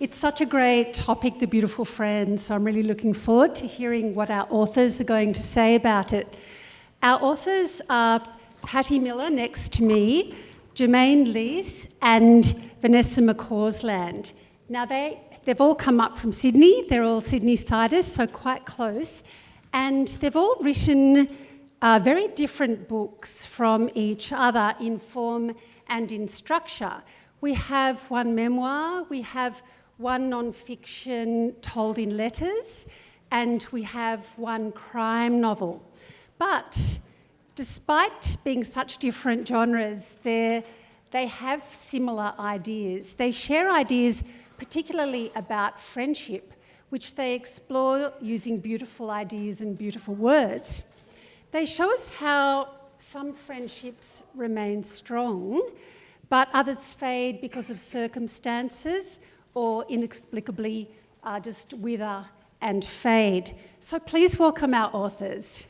It's such a great topic, The Beautiful Friend, so I'm really looking forward to hearing what our authors are going to say about it. Our authors are Patti Miller next to me, Germaine Leece and Vanessa McCausland. Now they've all come up from Sydney, they're all Sydney-siders, so quite close, and they've all written very different books from each other in form and in structure. We have one memoir, we have one non-fiction told in letters, and we have one crime novel. But despite being such different genres, they have similar ideas. They share ideas particularly about friendship, which they explore using beautiful ideas and beautiful words. They show us how some friendships remain strong, but others fade because of circumstances or inexplicably just wither and fade. So please welcome our authors.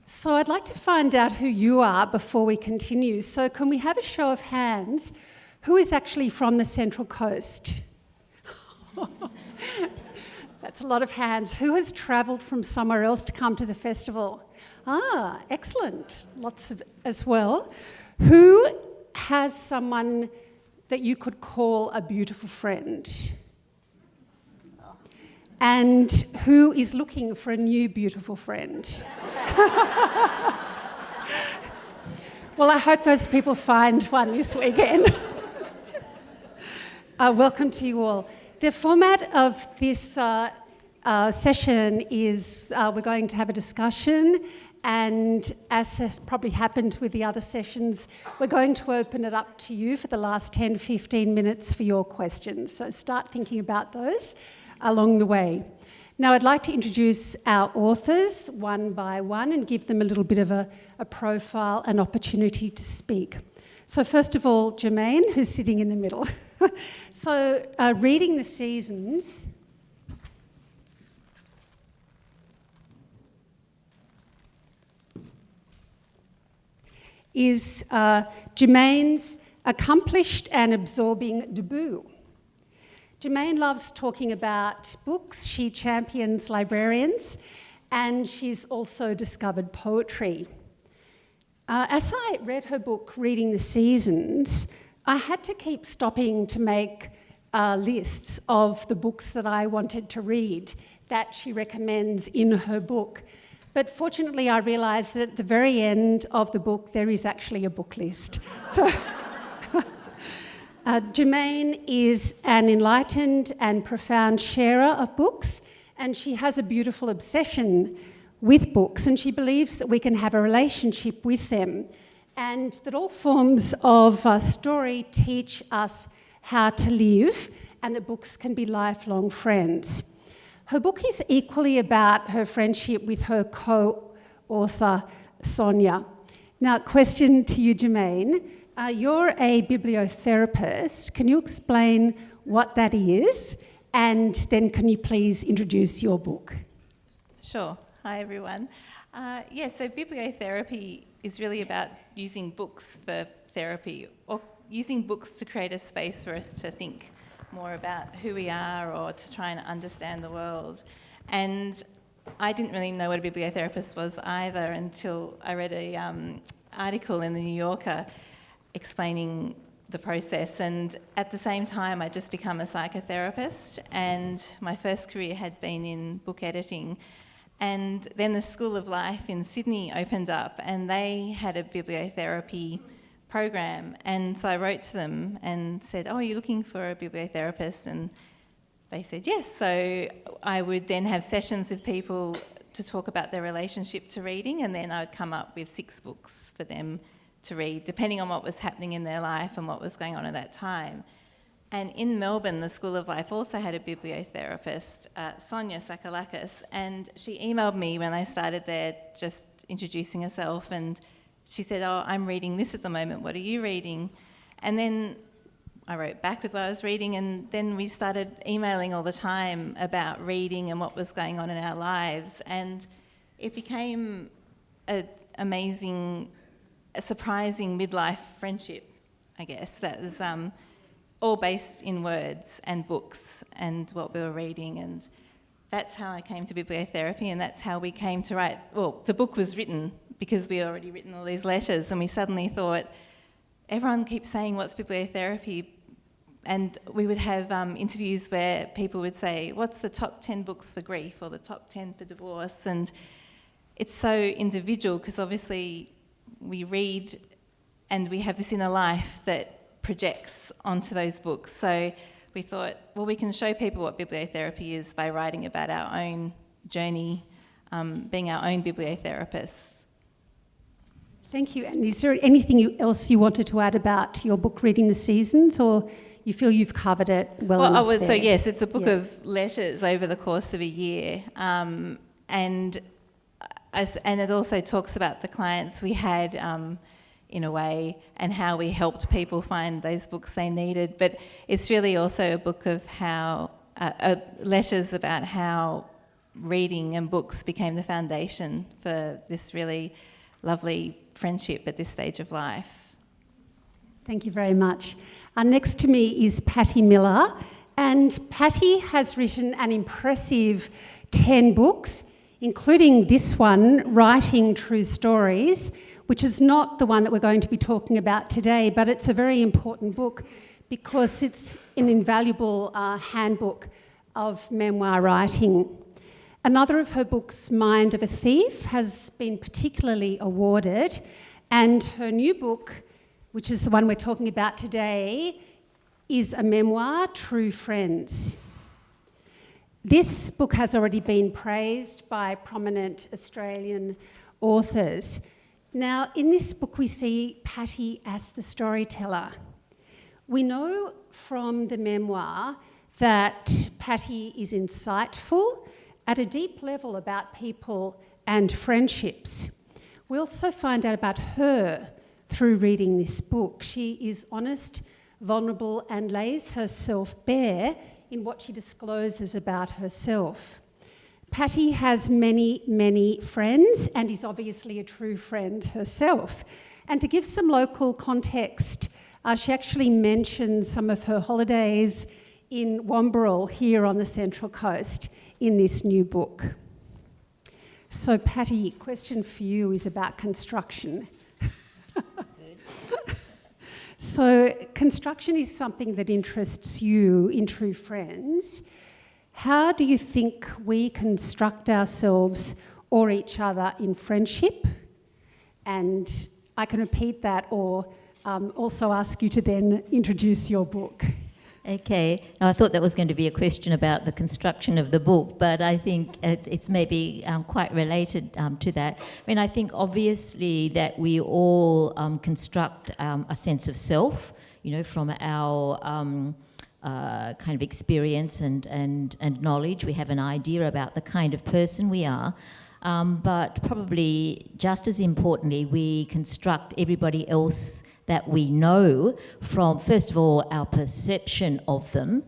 So I'd like to find out who you are before we continue. So can we have a show of hands? Who is actually from the Central Coast? That's a lot of hands. Who has travelled from somewhere else to come to the festival? Ah, excellent. Lots of as well. Who has someone that you could call a beautiful friend? And who is looking for a new beautiful friend? Well, I hope those people find one this weekend. Welcome to you all. The format of this session is we're going to have a discussion, and as has probably happened with the other sessions, we're going to open it up to you for the last 10-15 minutes for your questions. So start thinking about those along the way. Now I'd like to introduce our authors one by one and give them a little bit of a profile and opportunity to speak. So first of all, Germaine, who's sitting in the middle. So Reading the Seasons is Germaine's accomplished and absorbing debut. Germaine loves talking about books, she champions librarians, and she's also discovered poetry. As I read her book, Reading the Seasons, I had to keep stopping to make lists of the books that I wanted to read that she recommends in her book. But fortunately, I realised that at the very end of the book, there is actually a book list. So Germaine is an enlightened and profound sharer of books, and she has a beautiful obsession with books, and she believes that we can have a relationship with them, and that all forms of story teach us how to live, and that books can be lifelong friends. Her book is equally about her friendship with her co-author, Sonia. Now, question to you, Germaine. You're a bibliotherapist. Can you explain what that is? And then can you please introduce your book? Sure. Hi, everyone. So bibliotherapy is really about using books for therapy, or using books to create a space for us to think more about who we are or to try and understand the world. And I didn't really know what a bibliotherapist was either until I read an article in the New Yorker explaining the process, and at the same time I'd just become a psychotherapist, and my first career had been in book editing. And then the School of Life in Sydney opened up, and they had a bibliotherapy program, and so I wrote to them and said, "Oh, are you looking for a bibliotherapist?" And they said yes. So I would then have sessions with people to talk about their relationship to reading, and then I would come up with 6 books for them to read, depending on what was happening in their life and what was going on at that time. And in Melbourne, the School of Life also had a bibliotherapist, Sonia Sakalakis, and she emailed me when I started there, just introducing herself, and she said, "Oh, I'm reading this at the moment, what are you reading?" And then I wrote back with what I was reading, and then we started emailing all the time about reading and what was going on in our lives, and it became an amazing a surprising midlife friendship, I guess, that was all based in words and books and what we were reading, and that's how I came to bibliotherapy, and that's how we came to write. Well, the book was written because we had already written all these letters, and we suddenly thought, everyone keeps saying, what's bibliotherapy? And we would have interviews where people would say, what's the top 10 books for grief or the top 10 for divorce? And it's so individual because obviously we read and we have this inner life that projects onto those books. So we thought, well, we can show people what bibliotherapy is by writing about our own journey, being our own bibliotherapists. Thank you. And is there anything else you wanted to add about your book, Reading the Seasons, or you feel you've covered it well enough there? So yes, it's a book of letters over the course of a year, and it also talks about the clients we had in a way and how we helped people find those books they needed. But it's really also a book of how letters about how reading and books became the foundation for this really lovely friendship at this stage of life. Thank you very much. Next to me is Patti Miller, and Patti has written an impressive 10 books, including this one, Writing True Stories, which is not the one that we're going to be talking about today, but it's a very important book because it's an invaluable handbook of memoir writing. Another of her books, Mind of a Thief, has been particularly awarded, and her new book, which is the one we're talking about today, is a memoir, True Friends. This book has already been praised by prominent Australian authors. Now, in this book, we see Patti as the storyteller. We know from the memoir that Patti is insightful at a deep level about people and friendships. We also find out about her through reading this book. She is honest, vulnerable, and lays herself bare in what she discloses about herself. Patti has many, many friends and is obviously a true friend herself. And to give some local context, she actually mentions some of her holidays in Wamberal here on the Central Coast in this new book. So Patti, question for you is about construction. So construction is something that interests you in True Friends. How do you think we construct ourselves or each other in friendship? And I can repeat that or also ask you to then introduce your book. Okay, now I thought that was going to be a question about the construction of the book, but I think it's maybe quite related to that. I mean, I think obviously that we all construct a sense of self, you know, from our kind of experience and knowledge. We have an idea about the kind of person we are, but probably just as importantly, we construct everybody else that we know from, first of all, our perception of them,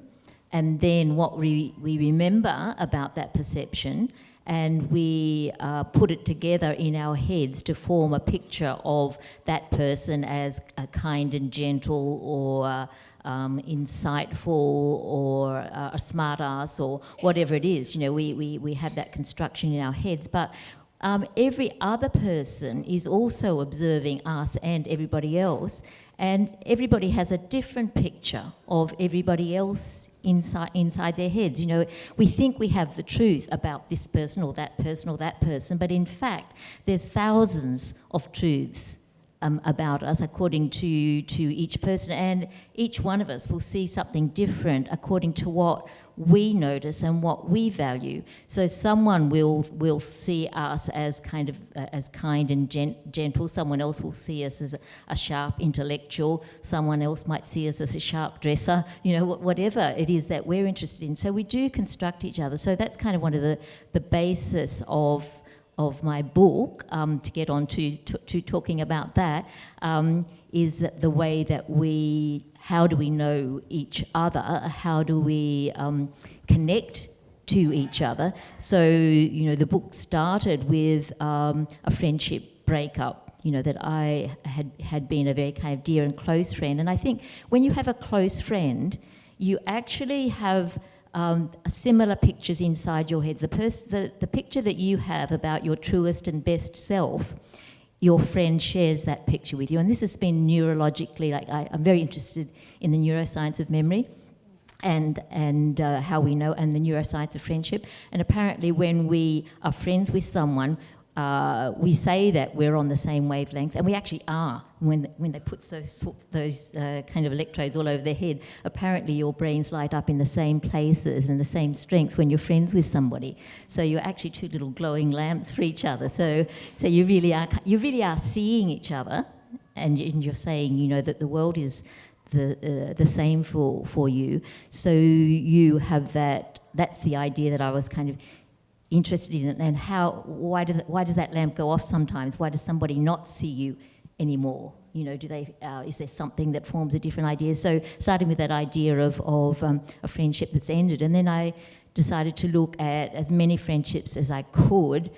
and then what we remember about that perception, and we put it together in our heads to form a picture of that person as a kind and gentle or insightful or a smart ass or whatever it is. You know, we have that construction in our heads, but every other person is also observing us and everybody else, and everybody has a different picture of everybody else inside their heads. You know, we think we have the truth about this person or that person or that person, but in fact, there's thousands of truths about us according to each person, and each one of us will see something different according to what we notice and what we value. So someone will see us as kind of as kind and gentle. Someone else will see us as a sharp intellectual. Someone else might see us as a sharp dresser. You know, whatever it is that we're interested in. So we do construct each other. So that's kind of one of the basis of my book, to get on to talking about that, is the way that how do we know each other? How do we connect to each other? So, you know, the book started with a friendship breakup that I had been a very kind of dear and close friend. And I think when you have a close friend, you actually have similar pictures inside your head. The picture that you have about your truest and best self, your friend shares that picture with you. And this has been neurologically, I'm very interested in the neuroscience of memory and how we know, and the neuroscience of friendship. And apparently when we are friends with someone, we say that we're on the same wavelength, and we actually are. When they put those kind of electrodes all over their head, apparently your brains light up in the same places and the same strength when you're friends with somebody. So you're actually two little glowing lamps for each other. So you really are seeing each other, and you're saying, that the world is the same for you. So you have that. That's the idea that I was kind of interested in, and why does that lamp go off sometimes? Why does somebody not see you anymore? Is there something that forms a different idea? So starting with that idea of a friendship that's ended, and then I decided to look at as many friendships as I could,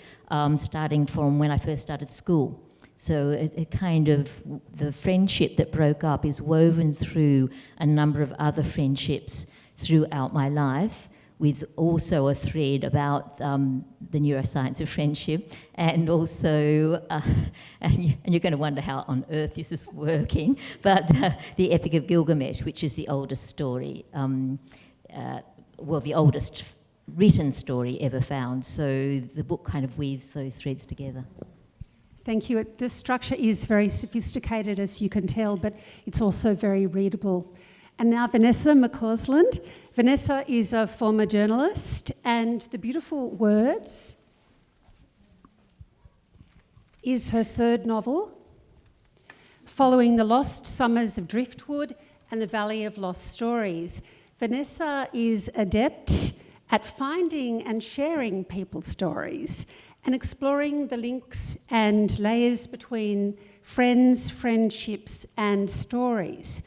starting from when I first started school. So it kind of, the friendship that broke up is woven through a number of other friendships throughout my life, with also a thread about the neuroscience of friendship, and also, and you're going to wonder how on earth this is working, but the Epic of Gilgamesh, which is the oldest story, the oldest written story ever found. So the book kind of weaves those threads together. Thank you. The structure is very sophisticated, as you can tell, but it's also very readable. And now Vanessa McCausland. Vanessa is a former journalist, and The Beautiful Words is her third novel, following the lost summers of Driftwood and the Valley of Lost Stories. Vanessa is adept at finding and sharing people's stories and exploring the links and layers between friends, friendships, and stories.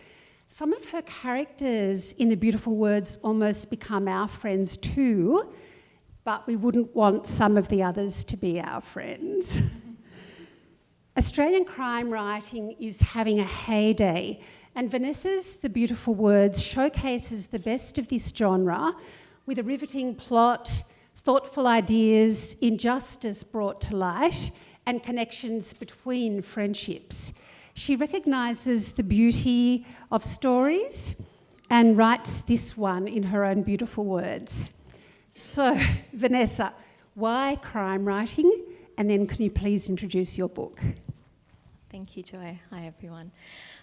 Some of her characters in The Beautiful Words almost become our friends too, but we wouldn't want some of the others to be our friends. Australian crime writing is having a heyday, and Vanessa's The Beautiful Words showcases the best of this genre with a riveting plot, thoughtful ideas, injustice brought to light, and connections between friendships. She recognises the beauty of stories and writes this one in her own beautiful words. So, Vanessa, why crime writing? And then can you please introduce your book? Thank you, Joy. Hi, everyone.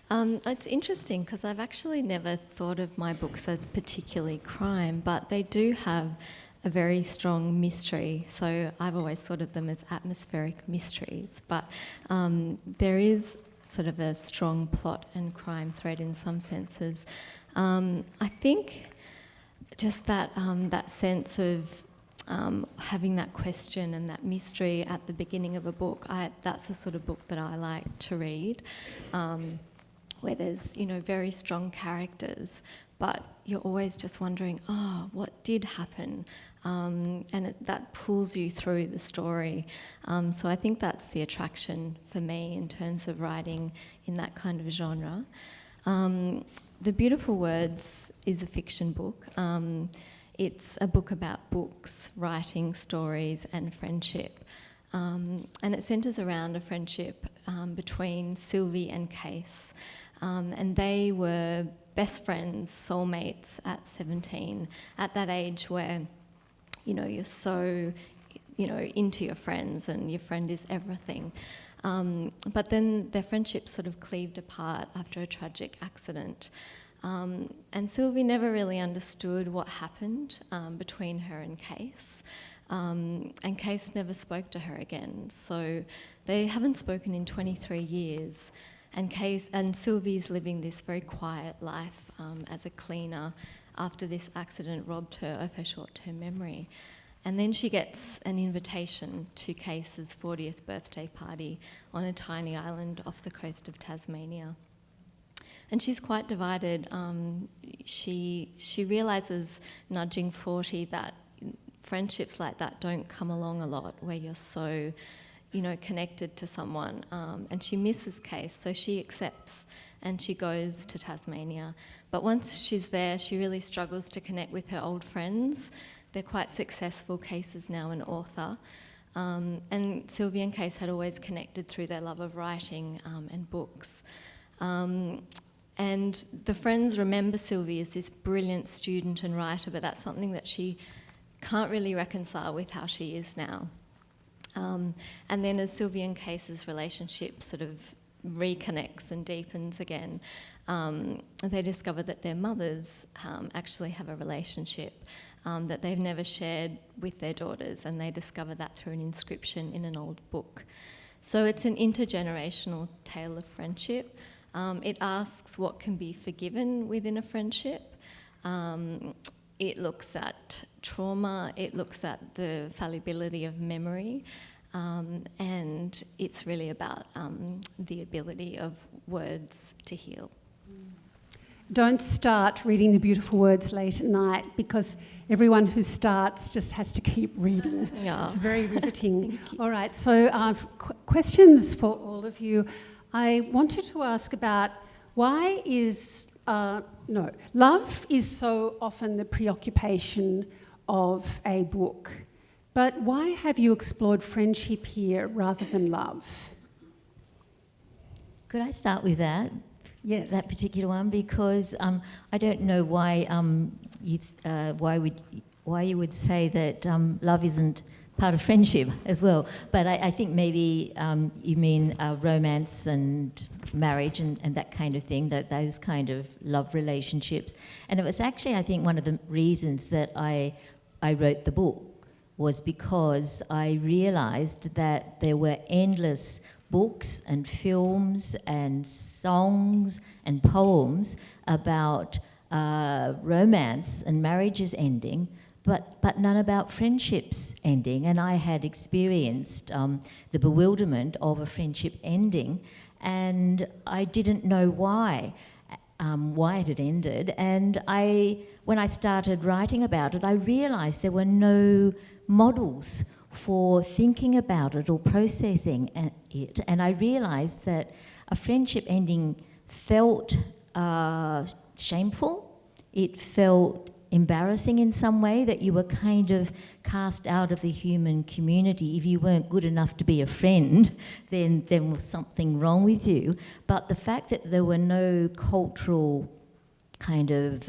It's interesting because I've actually never thought of my books as particularly crime, but they do have a very strong mystery. So I've always thought of them as atmospheric mysteries, but there is sort of a strong plot and crime thread in some senses. I think just that sense of having that question and that mystery at the beginning of a book, that's the sort of book that I like to read, where there's, very strong characters, but you're always just wondering, what did happen? And that pulls you through the story. So I think that's the attraction for me in terms of writing in that kind of genre. The Beautiful Words is a fiction book. It's a book about books, writing, stories, and friendship. And it centres around a friendship between Sylvie and Case. And they were best friends, soulmates at 17, at that age where, you're so, into your friends and your friend is everything. But then their friendship sort of cleaved apart after a tragic accident. And Sylvie never really understood what happened between her and Case. And Case never spoke to her again. So they haven't spoken in 23 years. And Sylvie's living this very quiet life as a cleaner after this accident robbed her of her short-term memory. And then she gets an invitation to Case's 40th birthday party on a tiny island off the coast of Tasmania. And she's quite divided. She realises, nudging 40, that friendships like that don't come along a lot, where you're so, connected to someone, and she misses Case, so she accepts and she goes to Tasmania. But once she's there, she really struggles to connect with her old friends. They're quite successful. Case is now an author. And Sylvia and Case had always connected through their love of writing and books. And the friends remember Sylvia as this brilliant student and writer, but that's something that she can't really reconcile with how she is now. And then as Sylvia and Case's relationship sort of reconnects and deepens again, they discover that their mothers actually have a relationship that they've never shared with their daughters, and they discover that through an inscription in an old book. So it's an intergenerational tale of friendship. It asks what can be forgiven within a friendship. It looks at trauma, it looks at the fallibility of memory, and it's really about the ability of words to heal. Don't start reading the beautiful words late at night, because everyone who starts just has to keep reading. Yeah. It's very riveting. All right, so questions for all of you. I wanted to ask about why is, love is so often the preoccupation of a book, but why have you explored friendship here rather than love? Could I start with that? Yes. That particular one, because I don't know why why you would say that love isn't part of friendship as well. But I think maybe you mean romance and marriage and that kind of thing, those kind of love relationships. And it was actually, I think, one of the reasons that I wrote the book was because I realised that there were endless books and films and songs and poems about romance and marriages ending, but none about friendships ending. And I had experienced the bewilderment of a friendship ending, and I didn't know why it had ended. And when I started writing about it, I realised there were no models for thinking about it or processing it. And I realised that a friendship ending felt shameful. It felt embarrassing in some way, that you were kind of cast out of the human community. If you weren't good enough to be a friend, then there was something wrong with you. But the fact that there were no cultural kind of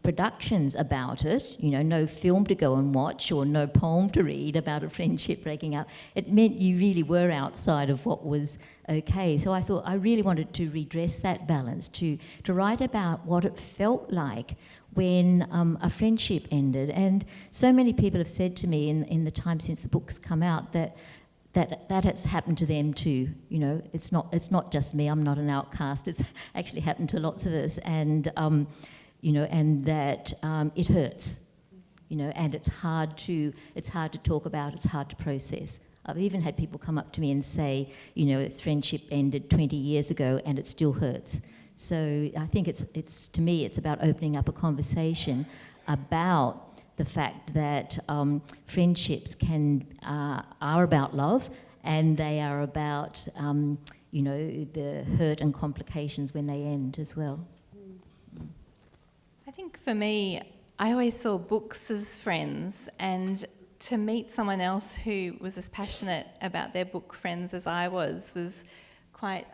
productions about it, no film to go and watch or no poem to read about a friendship breaking up, it meant you really were outside of what was okay. So I thought I really wanted to redress that balance, to write about what it felt like when a friendship ended. And so many people have said to me in the time since the book's come out that has happened to them too. It's not just me. I'm not an outcast. It's actually happened to lots of us, and and that it hurts, and it's hard to talk about. It's hard to process. I've even had people come up to me and say, this friendship ended 20 years ago and it still hurts. So I think it's to me it's about opening up a conversation about the fact that friendships are about love, and they are about the hurt and complications when they end as well. I think for me, I always saw books as friends, and to meet someone else who was as passionate about their book friends as I was quite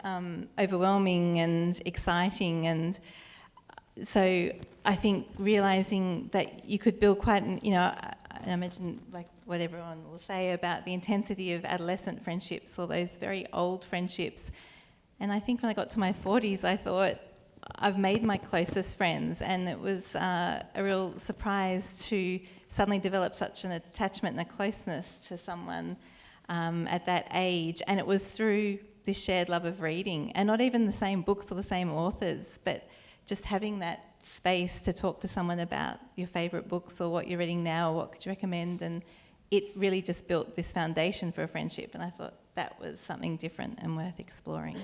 overwhelming and exciting. And so I think realising that you could build quite I imagine like what everyone will say about the intensity of adolescent friendships or those very old friendships. And I think when I got to my 40s, I thought, I've made my closest friends, and it was a real surprise to suddenly develop such an attachment and a closeness to someone at that age. And it was through this shared love of reading, and not even the same books or the same authors, but just having that space to talk to someone about your favourite books or what you're reading now or what could you recommend. And it really just built this foundation for a friendship, and I thought that was something different and worth exploring.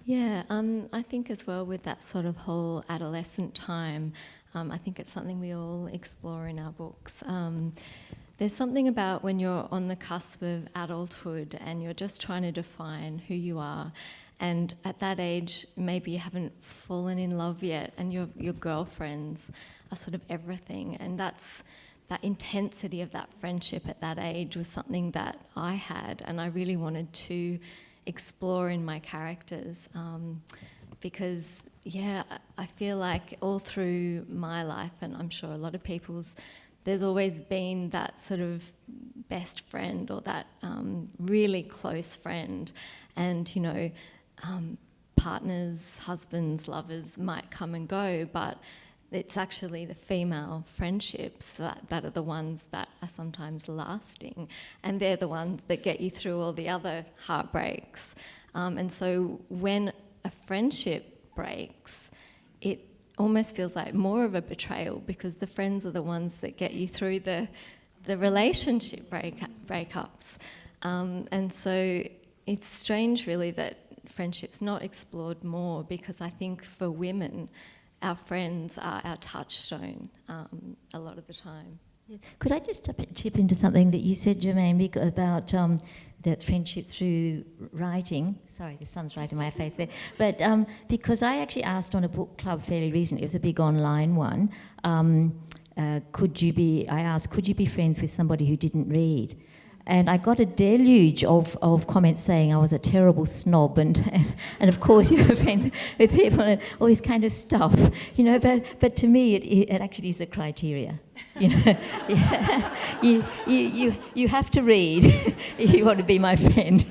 Yeah, I think as well with that sort of whole adolescent time, I think it's something we all explore in our books. there's something about when you're on the cusp of adulthood and you're just trying to define who you are, and at that age maybe you haven't fallen in love yet, and your girlfriends are sort of everything, and that intensity of that friendship at that age was something that I had, and I really wanted to explore in my characters, because I feel like all through my life, and I'm sure a lot of people's, there's always been that sort of best friend or that really close friend, and partners, husbands, lovers might come and go, but it's actually the female friendships that are the ones that are sometimes lasting, and they're the ones that get you through all the other heartbreaks. And so when a friendship breaks, it almost feels like more of a betrayal, because the friends are the ones that get you through the relationship breakups. And so it's strange really that friendship's not explored more, because I think for women, our friends are our touchstone a lot of the time. Could I just chip into something that you said, Germaine, about that friendship through writing? Sorry, the sun's right in my face there. But because I actually asked on a book club fairly recently, it was a big online one, could you be friends with somebody who didn't read? And I got a deluge of comments saying I was a terrible snob, and of course you're friends with people and all this kind of stuff, But to me, it actually is a criteria, You have to read if you want to be my friend.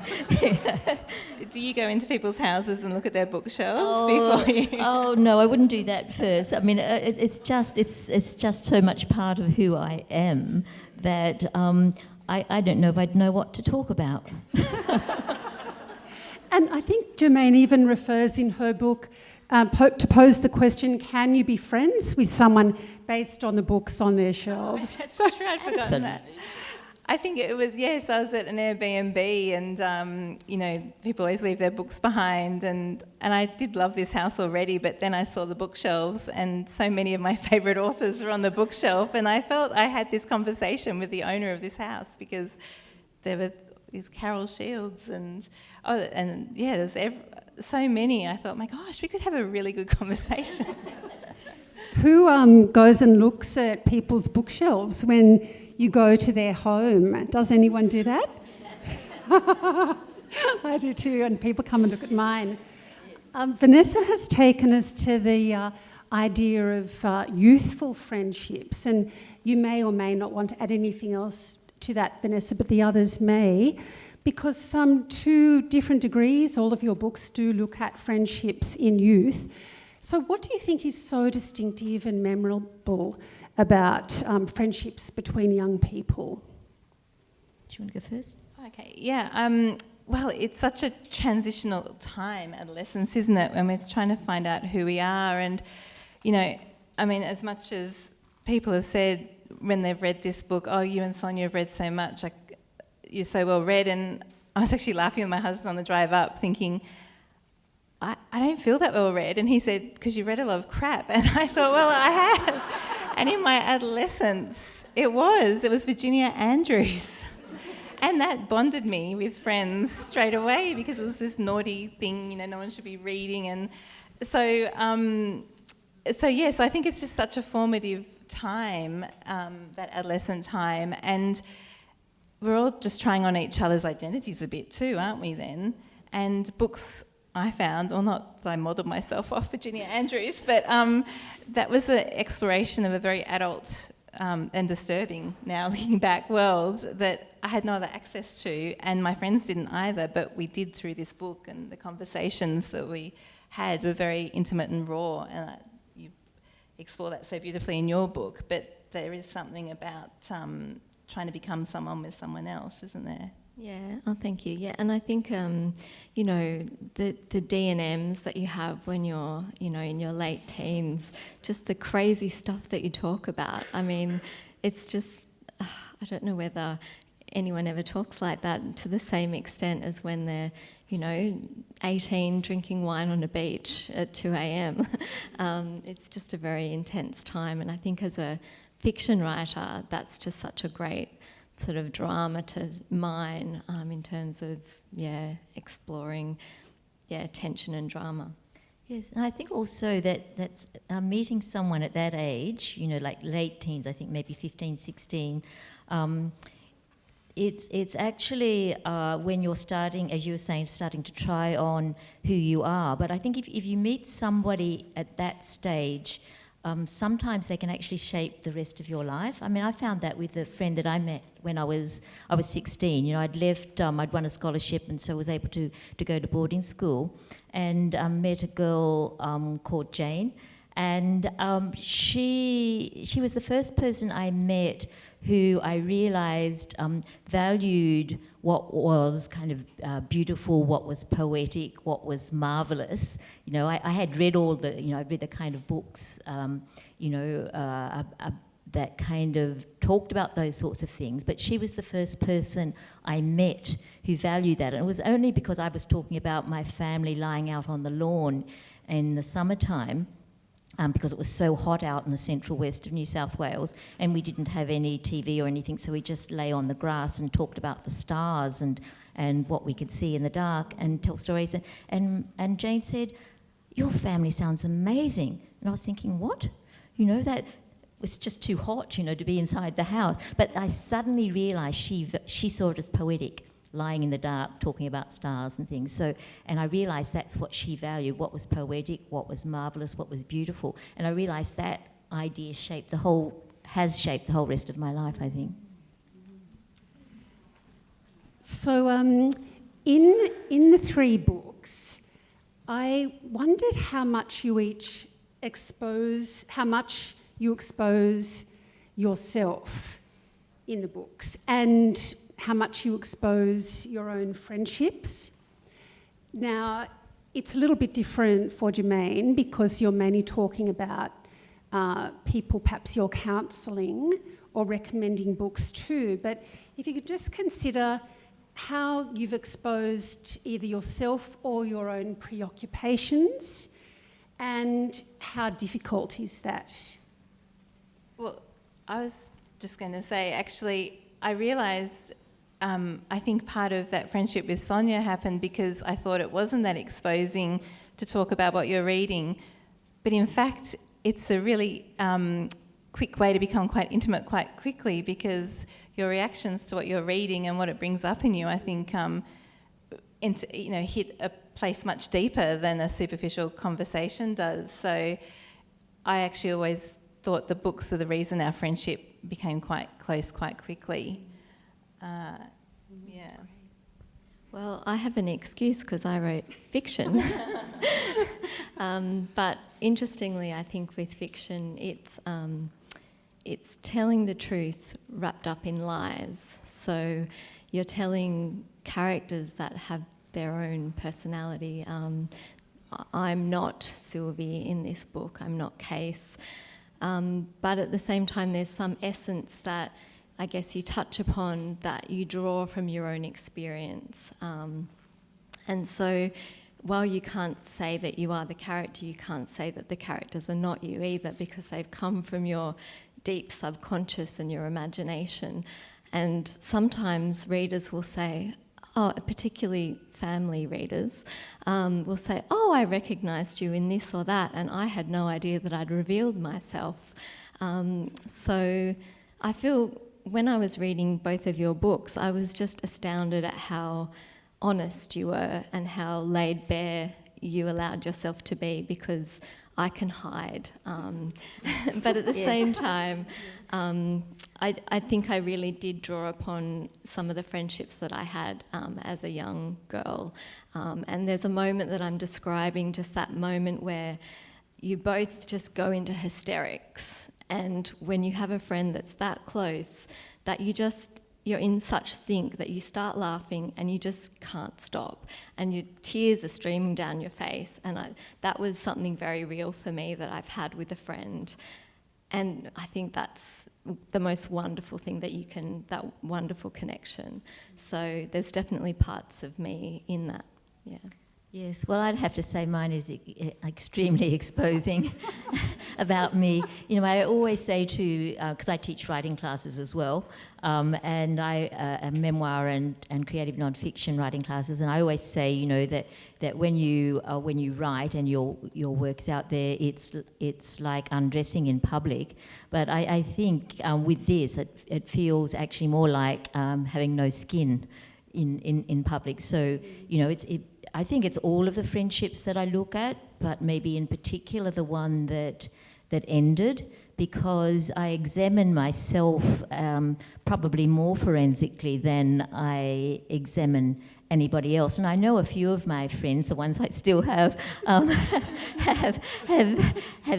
Do you go into people's houses and look at their bookshelves before you? Oh no, I wouldn't do that first. I mean, it's just so much part of who I am that. I don't know if I'd know what to talk about. And I think Germaine even refers in her book to pose the question, can you be friends with someone based on the books on their shelves? That's true, I'd forgotten that. I think it was, yes, I was at an Airbnb and, people always leave their books behind and I did love this house already, but then I saw the bookshelves and so many of my favourite authors were on the bookshelf, and I felt I had this conversation with the owner of this house because there were these Carol Shields there's so many. I thought, my gosh, we could have a really good conversation. Who goes and looks at people's bookshelves when you go to their home? Does anyone do that? I do too, and people come and look at mine. Vanessa has taken us to the idea of youthful friendships, and you may or may not want to add anything else to that, Vanessa, but the others may, because to different degrees, all of your books do look at friendships in youth. So what do you think is so distinctive and memorable about friendships between young people? Do you want to go first? Okay, yeah. Well, it's such a transitional time, adolescence, isn't it, when we're trying to find out who we are. And, as much as people have said when they've read this book, oh, you and Sonia have read so much, you're so well read. And I was actually laughing with my husband on the drive up thinking, I don't feel that well read. And he said, because you read a lot of crap. And I thought, well, I have. And in my adolescence, it was Virginia Andrews. And that bonded me with friends straight away because it was this naughty thing, no one should be reading. And so yes, I think it's just such a formative time, that adolescent time. And we're all just trying on each other's identities a bit too, aren't we then? And books I found, or not that I modelled myself off Virginia Andrews, but that was an exploration of a very adult and disturbing, now looking back, world that I had no other access to, and my friends didn't either, but we did through this book, and the conversations that we had were very intimate and raw, and you explore that so beautifully in your book, but there is something about trying to become someone with someone else, isn't there? Yeah, thank you. Yeah, and I think, the D&Ms that you have when you're, in your late teens, just the crazy stuff that you talk about. I mean, it's just, I don't know whether anyone ever talks like that to the same extent as when they're, 18 drinking wine on a beach at 2 a.m. It's just a very intense time, and I think as a fiction writer, that's just such a great sort of drama to mine in terms of, exploring, tension and drama. Yes, and I think also that meeting someone at that age, like late teens, I think maybe 15, 16, it's actually when you're starting, as you were saying, starting to try on who you are. But I think if you meet somebody at that stage, sometimes they can actually shape the rest of your life. I mean, I found that with a friend that I met when I was 16. I'd left, I'd won a scholarship, and so was able to go to boarding school, and met a girl called Jane, and she was the first person I met who I realised valued what was kind of beautiful, what was poetic, what was marvellous. I had read all the, I'd read the kind of books, that kind of talked about those sorts of things. But she was the first person I met who valued that. And it was only because I was talking about my family lying out on the lawn in the summertime, because it was so hot out in the central west of New South Wales, and we didn't have any TV or anything, so we just lay on the grass and talked about the stars and what we could see in the dark and tell stories. And Jane said, "Your family sounds amazing." And I was thinking, what? That was just too hot, to be inside the house. But I suddenly realised she saw it as poetic, lying in the dark, talking about stars and things. And I realised that's what she valued, what was poetic, what was marvellous, what was beautiful. And I realised that idea has shaped the whole rest of my life, I think. So in the 3 books, I wondered how much you expose yourself in the books, and how much you expose your own friendships. Now, it's a little bit different for Germaine because you're mainly talking about people perhaps you're counselling or recommending books to. But if you could just consider how you've exposed either yourself or your own preoccupations, and how difficult is that? Well, I was just going to say, actually, I realised I think part of that friendship with Sonia happened because I thought it wasn't that exposing to talk about what you're reading. But in fact, it's a really quick way to become quite intimate quite quickly, because your reactions to what you're reading and what it brings up in you, I think, hit a place much deeper than a superficial conversation does. So I actually always thought the books were the reason our friendship became quite close quite quickly. Well, I have an excuse because I wrote fiction. But interestingly, I think with fiction, it's telling the truth wrapped up in lies. So you're telling characters that have their own personality. I'm not Sylvie in this book, I'm not Case. But at the same time, there's some essence that I guess you touch upon that you draw from your own experience. And so while you can't say that you are the character, you can't say that the characters are not you either, because they've come from your deep subconscious and your imagination. And sometimes readers will say, particularly family readers, will say, "Oh, I recognised you in this or that, and I had no idea that I'd revealed myself." So I feel when I was reading both of your books, I was just astounded at how honest you were and how laid bare you allowed yourself to be, because I can hide. But at the same time, I think I really did draw upon some of the friendships that I had as a young girl. And there's a moment that I'm describing, just that moment where you both just go into hysterics. And when you have a friend that's that close, that you're in such sync that you start laughing and you just can't stop, and your tears are streaming down your face. And that was something very real for me that I've had with a friend. And I think that's the most wonderful thing that wonderful connection. So there's definitely parts of me in that, yeah. Yes, well, I'd have to say mine is extremely exposing about me. You know, I always say to, because I teach writing classes as well, and I memoir and creative nonfiction writing classes, and I always say, you know, that when you write and your work's out there, it's like undressing in public. But I think with this, it feels actually more like having no skin in public. So, you know, I think it's all of the friendships that I look at, but maybe in particular the one that ended, because I examine myself probably more forensically than I examine anybody else. And I know a few of my friends, the ones I still have, have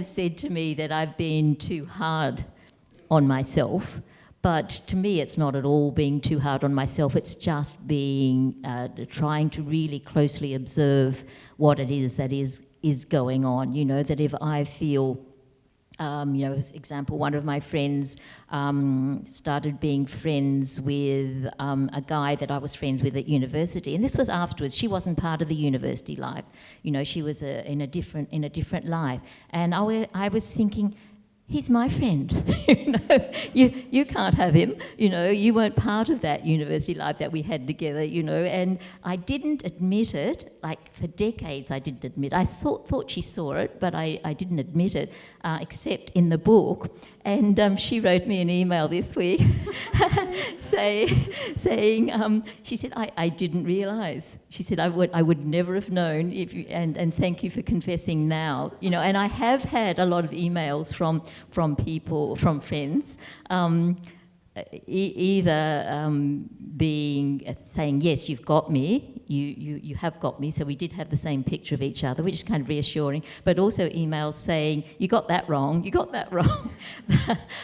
said to me that I've been too hard on myself. But to me, it's not at all being too hard on myself. It's just trying to really closely observe what it is that is going on. You know, that if I feel, you know, as example, one of my friends started being friends with a guy that I was friends with at university, and this was afterwards. She wasn't part of the university life. You know, she was in a different life, and I was thinking, he's my friend. You know, you can't have him. You know, you weren't part of that university life that we had together. You know, and I didn't admit it. Like for decades, I didn't admit. I thought she saw it, but I didn't admit it, except in the book. And she wrote me an email this week, saying, she said, I didn't realise. She said, I would never have known if you, and thank you for confessing now. You know, and I have had a lot of emails from people, from friends, either saying, yes, you've got me, you have got me, so we did have the same picture of each other, which is kind of reassuring, but also emails saying, you got that wrong.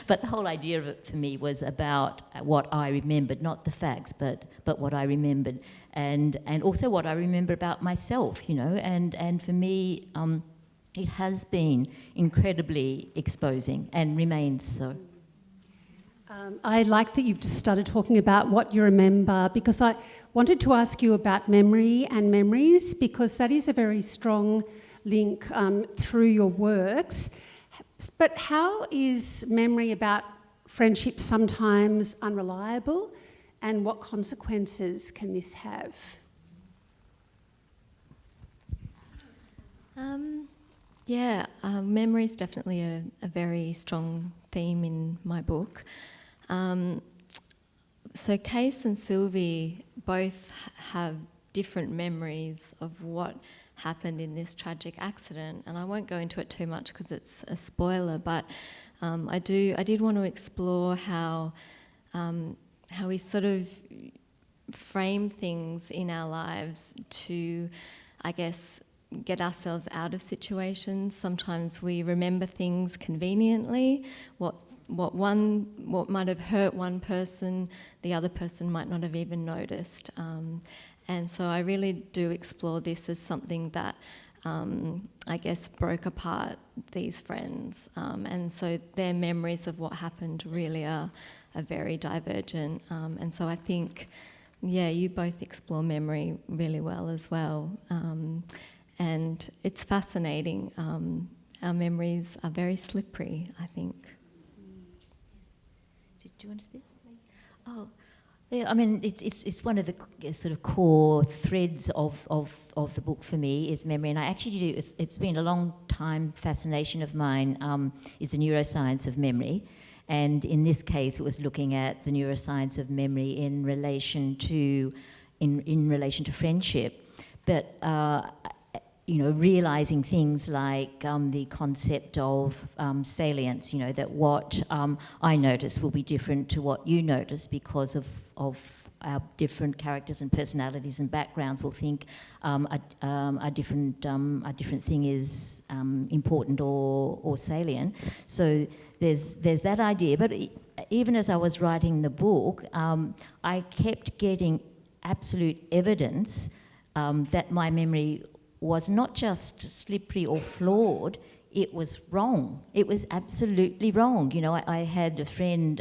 But the whole idea of it for me was about what I remembered, not the facts, but what I remembered, and also what I remember about myself, you know, and for me, it has been incredibly exposing and remains so. I like that you've just started talking about what you remember, because I wanted to ask you about memory and memories, because that is a very strong link through your works. But how is memory about friendship sometimes unreliable, and what consequences can this have? Memory is definitely a very strong theme in my book. So Case and Sylvie both have different memories of what happened in this tragic accident, and I won't go into it too much because it's a spoiler, but I did want to explore how we sort of frame things in our lives to, I guess, get ourselves out of situations. Sometimes we remember things conveniently. What might have hurt one person, the other person might not have even noticed. And so I really do explore this as something that I guess broke apart these friends. And so their memories of what happened really are very divergent. And so I think, you both explore memory really well as well. And it's fascinating. Our memories are very slippery, I think. Did you want to speak? Oh, yeah, I mean, it's one of the sort of core threads of the book for me is memory, and I actually do. It's been a long time fascination of mine. Is the neuroscience of memory, and in this case, it was looking at the neuroscience of memory in relation to friendship, but. You know, realising things like the concept of salience, you know, that what I notice will be different to what you notice because of our different characters and personalities and backgrounds will think a different thing is important or salient. So there's that idea. But even as I was writing the book, I kept getting absolute evidence that my memory was not just slippery or flawed, it was wrong. It was absolutely wrong. You know, I had a friend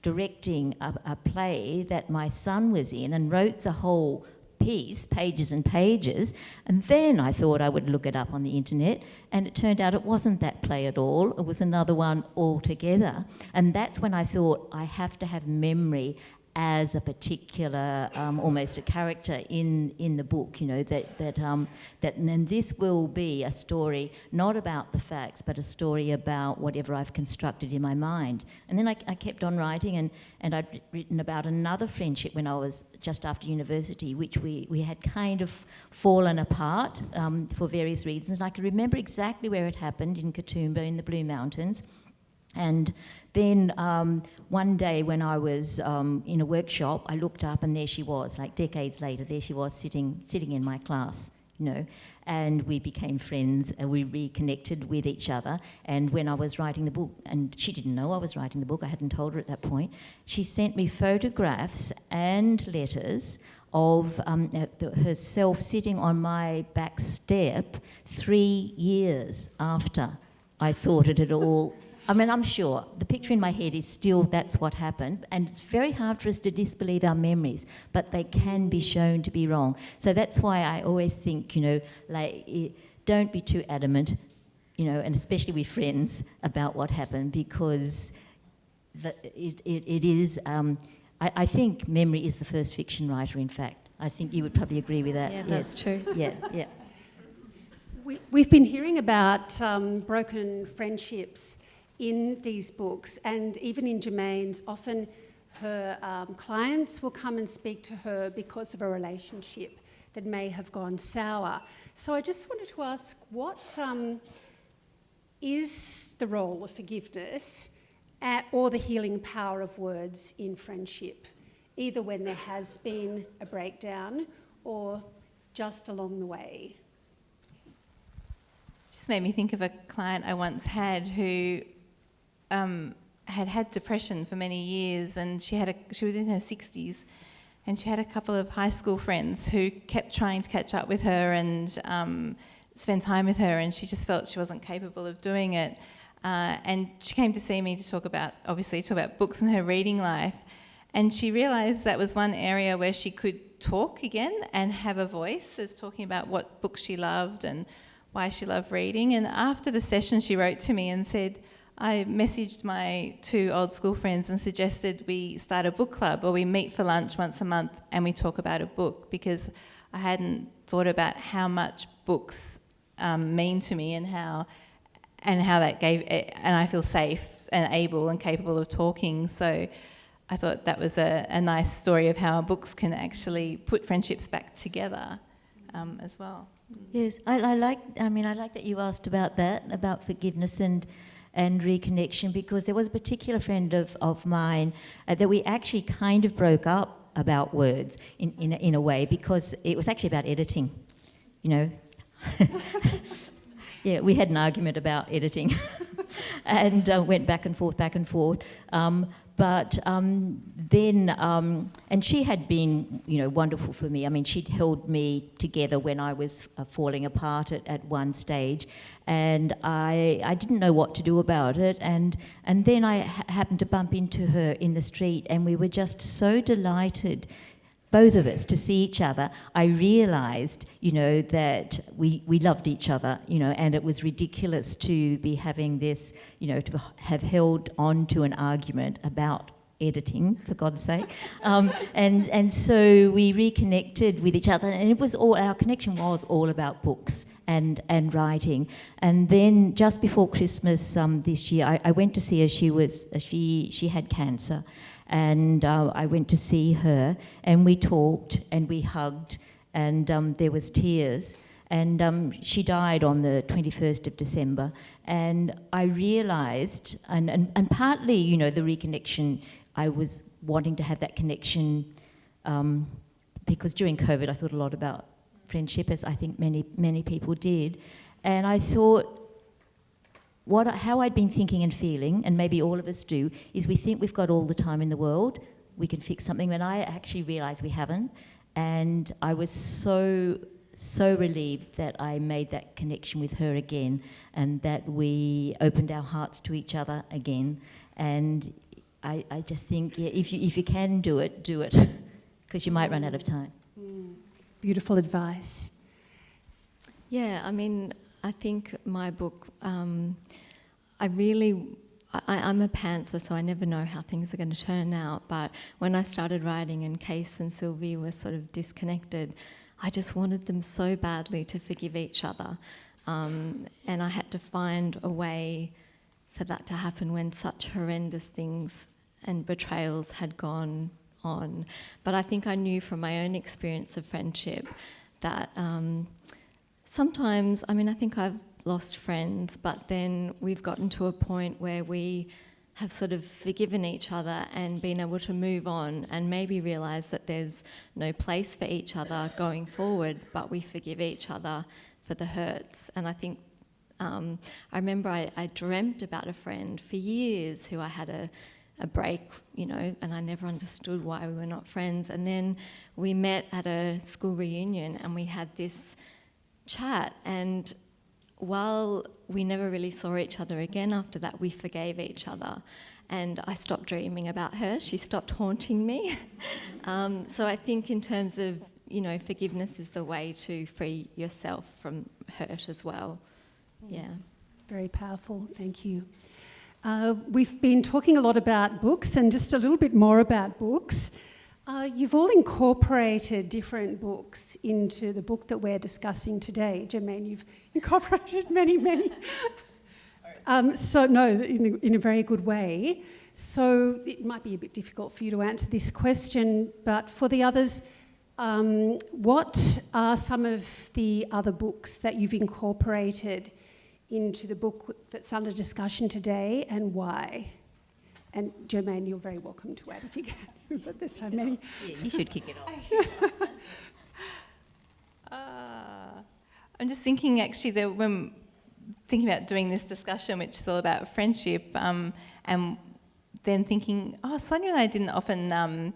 directing a play that my son was in and wrote the whole piece, pages and pages, and then I thought I would look it up on the internet, and it turned out it wasn't that play at all. It was another one altogether. And that's when I thought I have to have memory as a particular, almost a character in the book, you know, that and this will be a story not about the facts, but a story about whatever I've constructed in my mind. And then I kept on writing, and I'd written about another friendship when I was just after university, which we had kind of fallen apart for various reasons. And I can remember exactly where it happened, in Katoomba in the Blue Mountains. And then one day when I was in a workshop, I looked up and there she was, like decades later, there she was sitting in my class, you know, and we became friends and we reconnected with each other. And when I was writing the book, and she didn't know I was writing the book, I hadn't told her at that point, she sent me photographs and letters of herself sitting on my back step 3 years after I thought it had all... I mean, I'm sure the picture in my head is still that's what happened, and it's very hard for us to disbelieve our memories, but they can be shown to be wrong. So that's why I always think, you know, like, don't be too adamant, you know, and especially with friends, about what happened, because it is... I think memory is the first fiction writer, in fact. I think you would probably agree with that. Yeah, that's true. Yeah. We've been hearing about broken friendships in these books, and even in Germaine's, often her clients will come and speak to her because of a relationship that may have gone sour. So I just wanted to ask, what is the role of forgiveness or the healing power of words in friendship, either when there has been a breakdown or just along the way? It just made me think of a client I once had who had depression for many years, and she was in her 60s, and she had a couple of high school friends who kept trying to catch up with her and spend time with her, and she just felt she wasn't capable of doing it. And she came to see me to talk about books and her reading life, and she realised that was one area where she could talk again and have a voice, as talking about what books she loved and why she loved reading. And after the session, she wrote to me and said, I messaged my 2 old school friends and suggested we start a book club, or we meet for lunch once a month and we talk about a book, because I hadn't thought about how much books mean to me, and how that gave, and I feel safe and able and capable of talking. So I thought that was a nice story of how books can actually put friendships back together as well. Yes, I like that you asked about that, about forgiveness and reconnection, because there was a particular friend of mine that we actually kind of broke up about words in a way, because it was actually about editing, you know. Yeah, we had an argument about editing and went back and forth. But then, and she had been, you know, wonderful for me. I mean, she'd held me together when I was falling apart at one stage, and I didn't know what to do about it. And then I happened to bump into her in the street, and we were just so delighted, both of us, to see each other. I realised, you know, that we loved each other, you know, and it was ridiculous to be having this, you know, to have held on to an argument about editing, for God's sake. And so we reconnected with each other, and our connection was all about books and writing. And then just before Christmas this year, I went to see her. She had cancer. And I went to see her, and we talked and we hugged, and there was tears. And she died on the 21st of December. And I realised, and partly, you know, the reconnection, I was wanting to have that connection because during COVID I thought a lot about friendship, as I think many people did. And I thought, how I'd been thinking and feeling, and maybe all of us do, is we think we've got all the time in the world, we can fix something, when I actually realised we haven't. And I was so relieved that I made that connection with her again, and that we opened our hearts to each other again. And I just think, yeah, if you can do it, because you might run out of time. beautiful advice. Yeah, I mean, I think my book, I'm a pantser, so I never know how things are going to turn out. But when I started writing and Case and Sylvie were sort of disconnected, I just wanted them so badly to forgive each other. And I had to find a way for that to happen when such horrendous things and betrayals had gone on. But I think I knew from my own experience of friendship that sometimes, I mean, I think I've lost friends, but then we've gotten to a point where we have sort of forgiven each other and been able to move on and maybe realise that there's no place for each other going forward, but we forgive each other for the hurts. And I think, I remember I dreamt about a friend for years who I had a break, you know, and I never understood why we were not friends. And then we met at a school reunion and we had this chat, and while we never really saw each other again after that, we forgave each other. And I stopped dreaming about her. She stopped haunting me. So I think in terms of, you know, forgiveness is the way to free yourself from hurt as well. Yeah. Very powerful, thank you. We've been talking a lot about books and just a little bit more about books. You've all incorporated different books into the book that we're discussing today. Germaine, you've incorporated many. In a very good way. So it might be a bit difficult for you to answer this question, but for the others, what are some of the other books that you've incorporated into the book that's under discussion today, and why? And Germaine, you're very welcome to add if you can, but there's so many. Yeah, you should kick it off. I'm just thinking, actually, that when thinking about doing this discussion, which is all about friendship, and then thinking, Sonia and I didn't often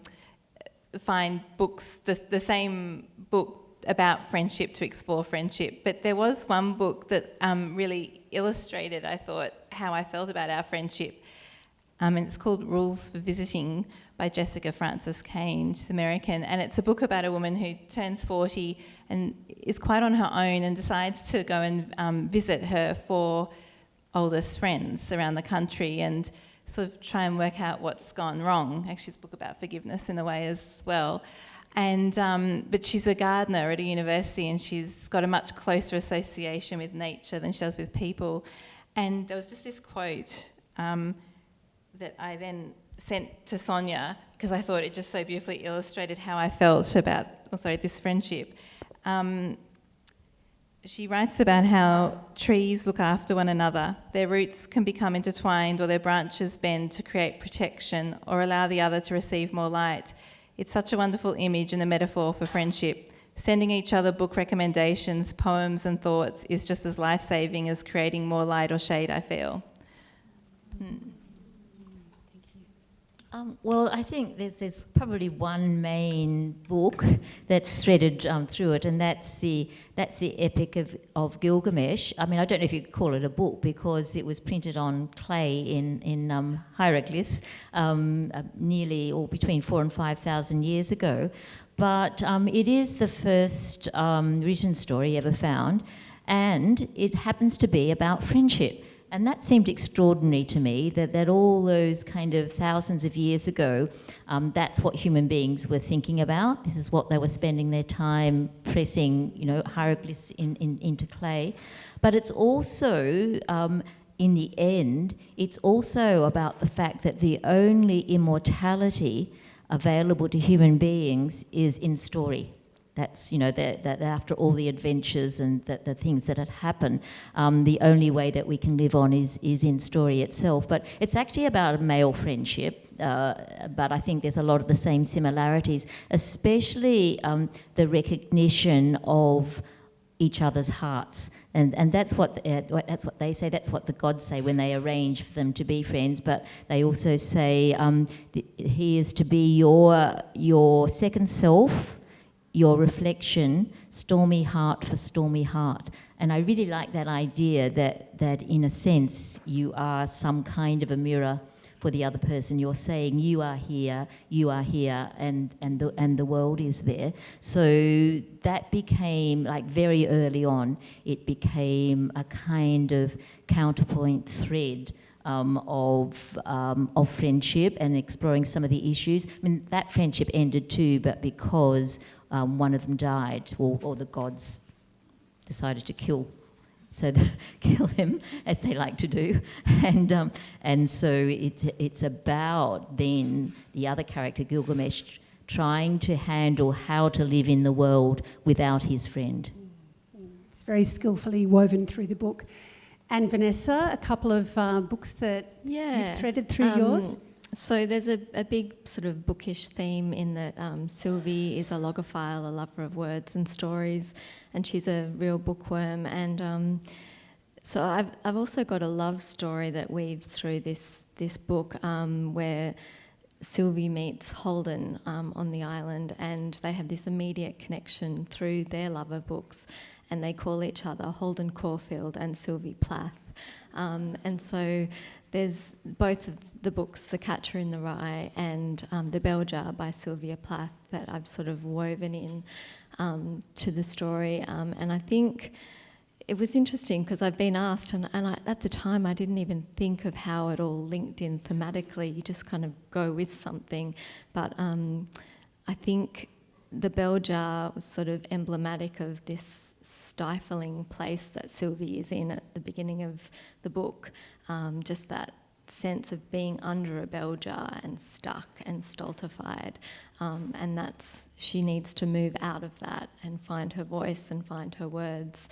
find books, the same book about friendship to explore friendship, but there was one book that really illustrated, I thought, how I felt about our friendship. And it's called Rules for Visiting by Jessica Frances Cain. She's American, and it's a book about a woman who turns 40 and is quite on her own and decides to go and visit her 4 oldest friends around the country and sort of try and work out what's gone wrong. Actually, it's a book about forgiveness in a way as well. And but she's a gardener at a university, and she's got a much closer association with nature than she does with people. And there was just this quote that I then sent to Sonia because I thought it just so beautifully illustrated how I felt about this friendship. She writes about how trees look after one another. Their roots can become intertwined or their branches bend to create protection or allow the other to receive more light. It's such a wonderful image and a metaphor for friendship. Sending each other book recommendations, poems and thoughts is just as life-saving as creating more light or shade, I feel. Well, I think there's probably one main book that's threaded through it, and that's the Epic of Gilgamesh. I mean, I don't know if you could call it a book because it was printed on clay in hieroglyphs nearly or between 4,000 and 5,000 years ago. But it is the first written story ever found, and it happens to be about friendship. And that seemed extraordinary to me, that all those kind of thousands of years ago, that's what human beings were thinking about. This is what they were spending their time pressing, hieroglyphs into clay. But it's also, in the end, it's also about the fact that the only immortality available to human beings is in story. That's, that after all the adventures and the things that had happened, the only way that we can live on is in story itself. But it's actually about a male friendship, but I think there's a lot of the same similarities, especially the recognition of each other's hearts. And that's what they say, that's what the gods say when they arrange for them to be friends. But they also say he is to be your second self, your reflection, stormy heart for stormy heart. And I really like that idea that in a sense you are some kind of a mirror for the other person. You're saying you are here, and the world is there. So that became, like, very early on, it became a kind of counterpoint thread of friendship and exploring some of the issues. I mean, that friendship ended too, but because one of them died, or the gods decided to kill him, as they like to do, and so it's about then the other character, Gilgamesh, trying to handle how to live in the world without his friend. It's very skillfully woven through the book. And Vanessa, a couple of books that you've threaded through yours. So there's a big sort of bookish theme in that Sylvie is a logophile, a lover of words and stories, and she's a real bookworm. And so I've also got a love story that weaves through this book, where Sylvie meets Holden on the island, and they have this immediate connection through their love of books, and they call each other Holden Caulfield and Sylvie Plath. And so there's both of the books, The Catcher in the Rye and The Bell Jar by Sylvia Plath, that I've sort of woven in to the story. And I think it was interesting because I've been asked, and at the time I didn't even think of how it all linked in thematically. You just kind of go with something. But I think The Bell Jar was sort of emblematic of this stifling place that Sylvie is in at the beginning of the book, just that sense of being under a bell jar and stuck and stultified, and she needs to move out of that and find her voice and find her words.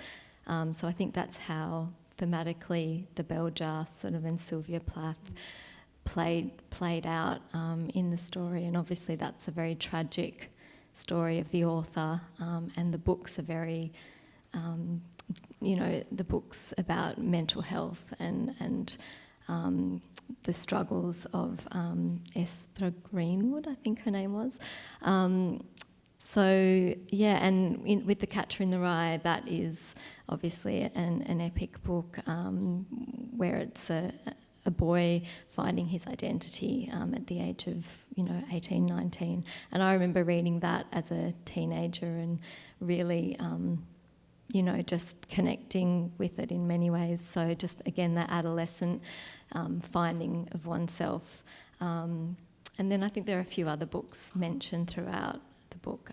So I think that's how thematically the bell jar sort of and Sylvia Plath played out in the story, and obviously that's a very tragic story of the author, and the books are very the books about mental health and the struggles of Esther Greenwood, I think her name was. With The Catcher in the Rye, that is obviously an epic book where it's a boy finding his identity at the age of 18, 19. And I remember reading that as a teenager and really just connecting with it in many ways. So just, again, that adolescent finding of oneself. And then I think there are a few other books mentioned throughout the book.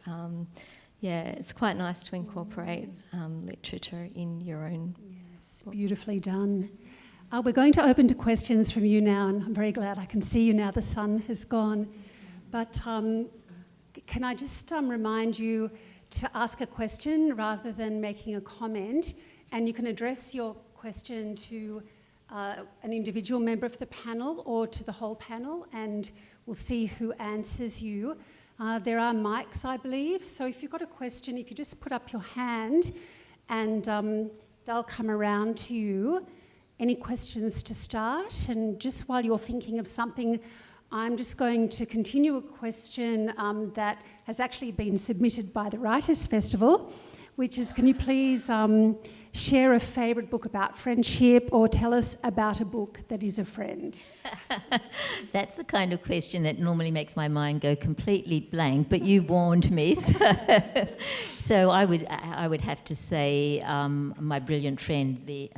It's quite nice to incorporate literature in your own book. Beautifully done. We're going to open to questions from you now, and I'm very glad I can see you now the sun has gone. But can I just remind you to ask a question rather than making a comment, and you can address your question to an individual member of the panel or to the whole panel, and we'll see who answers you. There are mics, I believe, so if you've got a question, if you just put up your hand and they'll come around to you. Any questions to start? And just while you're thinking of something, I'm just going to continue a question that has actually been submitted by the Writers' Festival, which is, can you please share a favourite book about friendship or tell us about a book that is a friend? That's the kind of question that normally makes my mind go completely blank, but you warned me. So I would have to say My Brilliant Friend,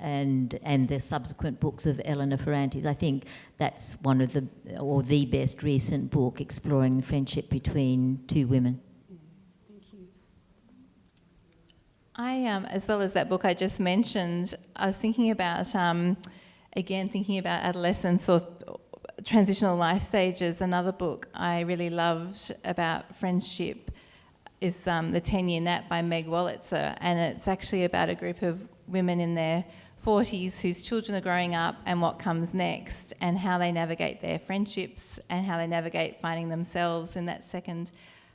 and the subsequent books of Eleanor Ferrantes. I think that's one of the best recent book exploring the friendship between two women. As well as that book I just mentioned, I was thinking about, thinking about adolescence or transitional life stages. Another book I really loved about friendship is The 10-Year Nap by Meg Wolitzer, and it's actually about a group of women in their 40s whose children are growing up and what comes next, and how they navigate their friendships and how they navigate finding themselves in that second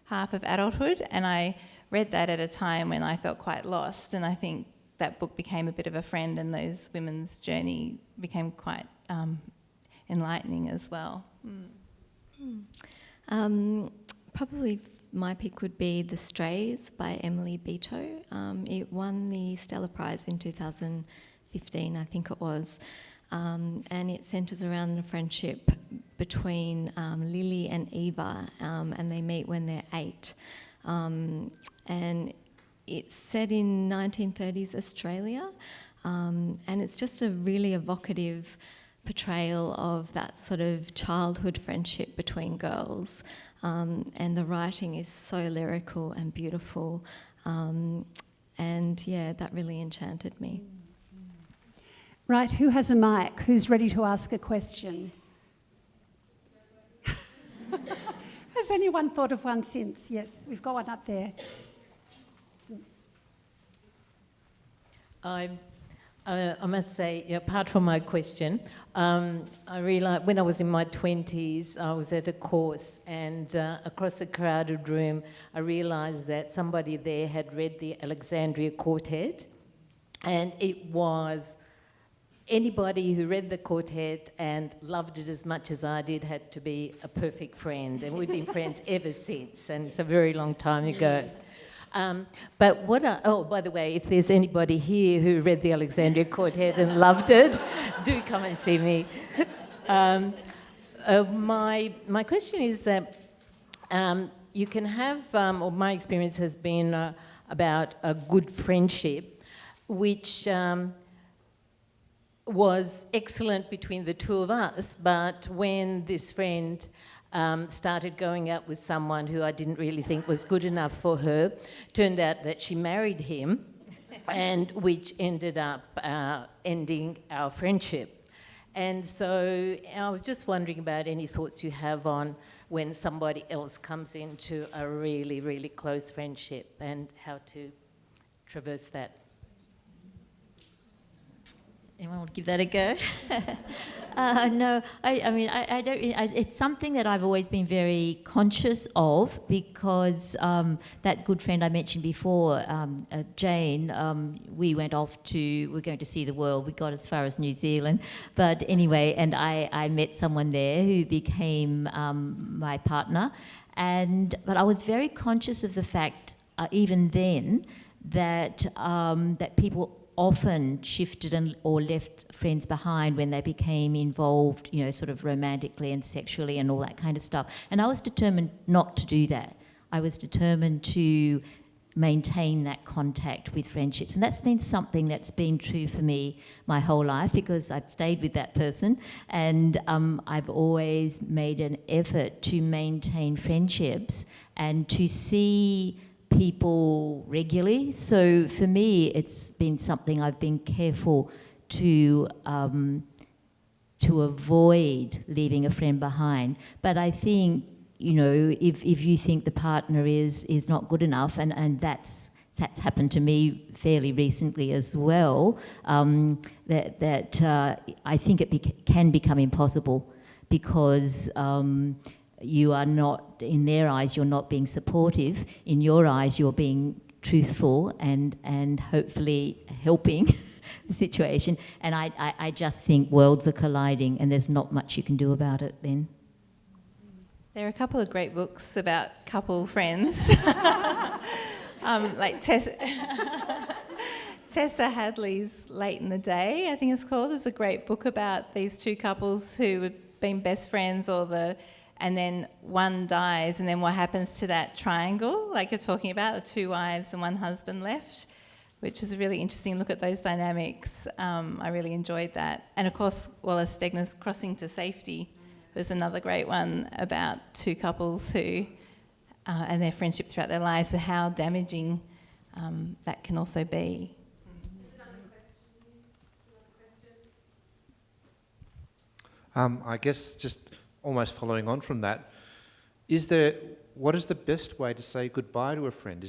half of adulthood. And I read that at a time when I felt quite lost, and I think that book became a bit of a friend, and those women's journey became quite enlightening as well. Probably my pick would be The Strays by Emily Beato. It won the Stella Prize in 2015, I think it was. and it centres around the friendship between Lily and Eva, and they meet when they're 8. And it's set in 1930s Australia, and it's just a really evocative portrayal of that sort of childhood friendship between girls. And the writing is so lyrical and beautiful. And yeah, that really enchanted me. Right, who has a mic? Who's ready to ask a question? Has anyone thought of one since? Yes, we've got one up there. I must say, apart from my question, I realised when I was in my 20s, I was at a course, and across a crowded room, I realised that somebody there had read the Alexandria Quartet, and it was anybody who read the quartet and loved it as much as I did had to be a perfect friend, and we've been friends ever since, and it's a very long time ago. But by the way, if there's anybody here who read the Alexandria Quartet and loved it, do come and see me. My question is that you can have, or my experience has been about a good friendship, which was excellent between the two of us, but when this friend started going out with someone who I didn't really think was good enough for her, turned out that she married him, and which ended up ending our friendship. And so I was just wondering about any thoughts you have on when somebody else comes into a really, really close friendship and how to traverse that. Anyone want to give that a go? No, I don't. It's something that I've always been very conscious of because that good friend I mentioned before, Jane, we were going to see the world. We got as far as New Zealand, but anyway, and I met someone there who became my partner, but I was very conscious of the fact, even then, that people often shifted or left friends behind when they became involved, sort of romantically and sexually and all that kind of stuff. And I was determined not to do that. I was determined to maintain that contact with friendships. And that's been something that's been true for me my whole life because I've stayed with that person. And I've always made an effort to maintain friendships and to see people regularly. So for me, it's been something I've been careful to avoid leaving a friend behind. But I think, if you think the partner is not good enough, and that's happened to me fairly recently as well, that I think it can become impossible because you are not, in their eyes, you're not being supportive. In your eyes, you're being truthful and hopefully helping the situation. And I just think worlds are colliding and there's not much you can do about it then. There are a couple of great books about couple friends. Like Tessa Hadley's Late in the Day, I think it's called, is a great book about these two couples who had been best friends and then one dies, and then what happens to that triangle, like you're talking about, the two wives and one husband left, which is a really interesting look at those dynamics. I really enjoyed that. And of course, Wallace Stegner's Crossing to Safety was another great one about two couples who, and their friendship throughout their lives, but how damaging that can also be. I guess just almost following on from that, what is the best way to say goodbye to a friend?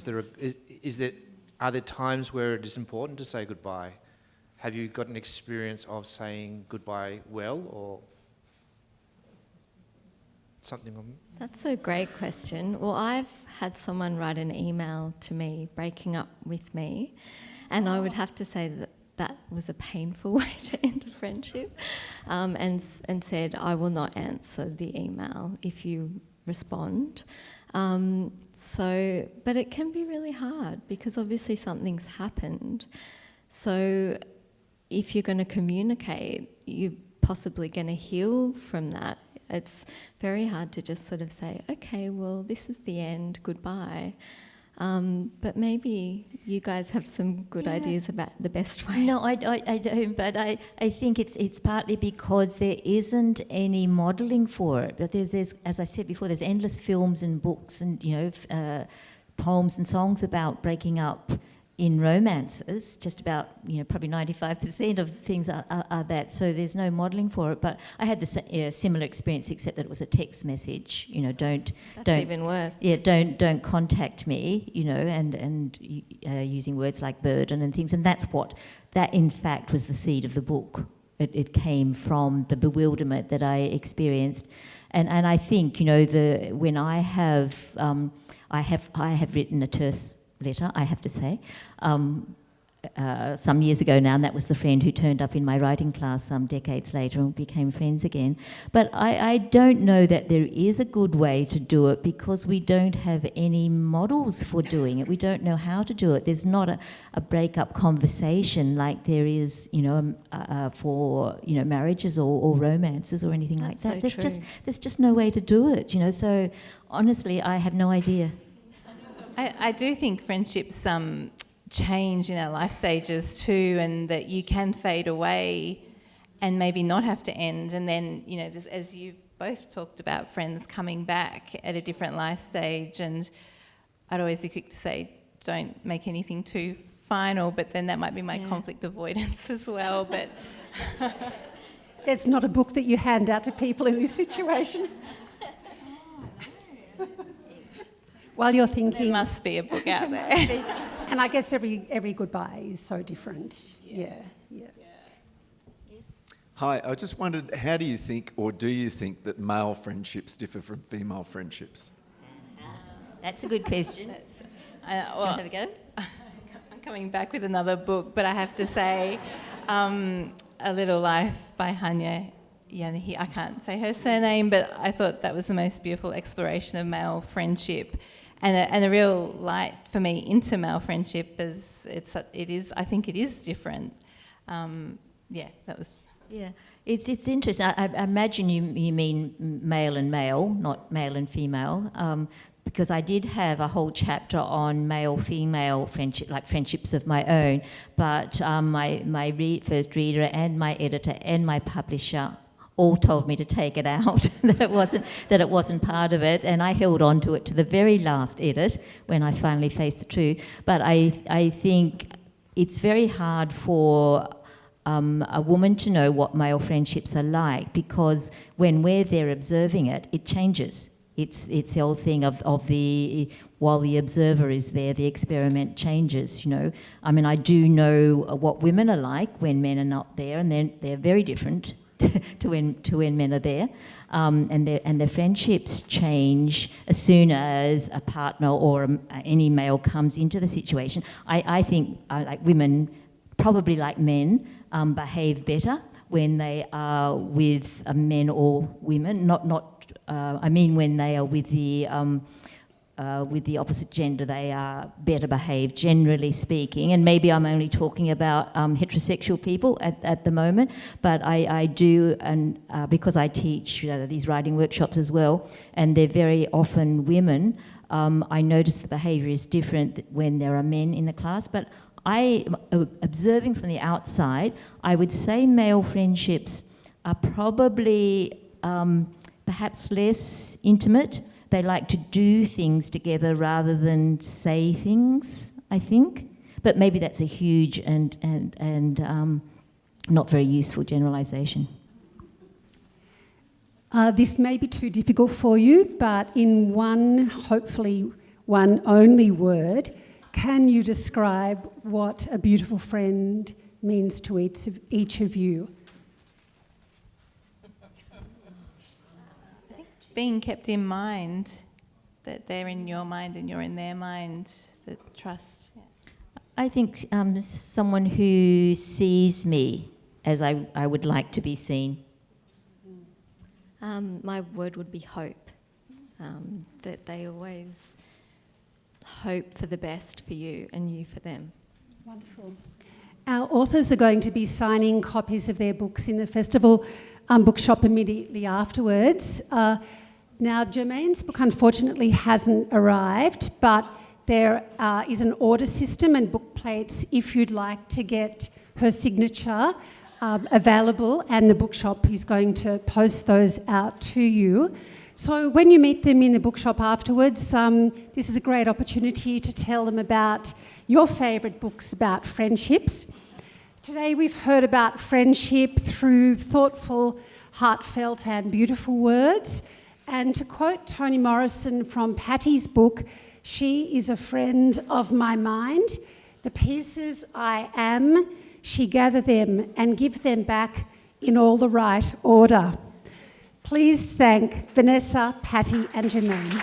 Are there times where it is important to say goodbye? Have you got an experience of saying goodbye well or something on that? That's a great question. Well, I've had someone write an email to me breaking up with me, and I would have to say that was a painful way to end a friendship, and said, I will not answer the email if you respond. But it can be really hard because obviously something's happened. So if you're going to communicate, you're possibly going to heal from that. It's very hard to just sort of say, okay, well, this is the end, goodbye. But maybe you guys have some good ideas about the best way. No, I don't, but I think it's partly because there isn't any modelling for it. But there's, as I said before, there's endless films and books and, poems and songs about breaking up in romances. Just about, probably 95% of things are that. So there's no modelling for it. But I had the similar experience, except that it was a text message. Don't even worse. Yeah, don't contact me. And using words like burden and things. And that in fact was the seed of the book. It came from the bewilderment that I experienced. And I think when I have written a terse letter, I have to say, some years ago now, and that was the friend who turned up in my writing class some decades later and became friends again. But I don't know that there is a good way to do it because we don't have any models for doing it. We don't know how to do it. There's not a breakup conversation like there is, for marriages or romances or anything like that. There's just no way to do it. So honestly, I have no idea. I do think friendships change in our life stages too, and that you can fade away and maybe not have to end. And then, as you've both talked about, friends coming back at a different life stage. And I'd always be quick to say, don't make anything too final, but then that might be my conflict avoidance as well. But there's not a book that you hand out to people in this situation. While you're thinking... There must be a book out there. And I guess every goodbye is so different. Yeah. Yes. Hi, I just wondered, how do you think, or do you think, that male friendships differ from female friendships? That's a good question. Do you want to have a go? I'm coming back with another book, but I have to say, A Little Life by Hanya Yanahi. I can't say her surname, but I thought that was the most beautiful exploration of male friendship. And a real light for me into male friendship is I think it is different. That was... Yeah, it's interesting. I imagine you mean male and male, not male and female, because I did have a whole chapter on male-female friendship, like friendships of my own, but my first reader and my editor and my publisher all told me to take it out, that it wasn't part of it, and I held on to it to the very last edit when I finally faced the truth. But I think it's very hard for a woman to know what male friendships are like, because when we're there observing it, it changes. It's the old thing of while the observer is there, the experiment changes. I mean, I do know what women are like when men are not there, and they're very different to when men are there, and their friendships change as soon as a partner or any male comes into the situation. I think like women, probably like men, behave better when they are with men or women. I mean when they are with the opposite gender, they are better behaved, generally speaking. And maybe I'm only talking about heterosexual people at the moment, but I do, and because I teach these writing workshops as well, and they're very often women, I notice the behaviour is different when there are men in the class. But observing from the outside, I would say male friendships are probably perhaps less intimate. They like to do things together rather than say things, I think. But maybe that's a huge and not very useful generalisation. This may be too difficult for you, but in hopefully one only word, can you describe what a beautiful friend means to each of you? Being kept in mind, that they're in your mind and you're in their mind, the trust. Yeah. I think someone who sees me as I would like to be seen. My word would be hope, that they always hope for the best for you and you for them. Wonderful. Our authors are going to be signing copies of their books in the festival bookshop immediately afterwards. Now, Germaine's book unfortunately hasn't arrived, but there is an order system and book plates if you'd like to get her signature available, and the bookshop is going to post those out to you. So when you meet them in the bookshop afterwards, this is a great opportunity to tell them about your favourite books about friendships. Today we've heard about friendship through thoughtful, heartfelt and beautiful words. And to quote Toni Morrison from Patti's book, "She is a friend of my mind. The pieces I am, she gather them and give them back in all the right order." Please thank Vanessa, Patti and Germaine.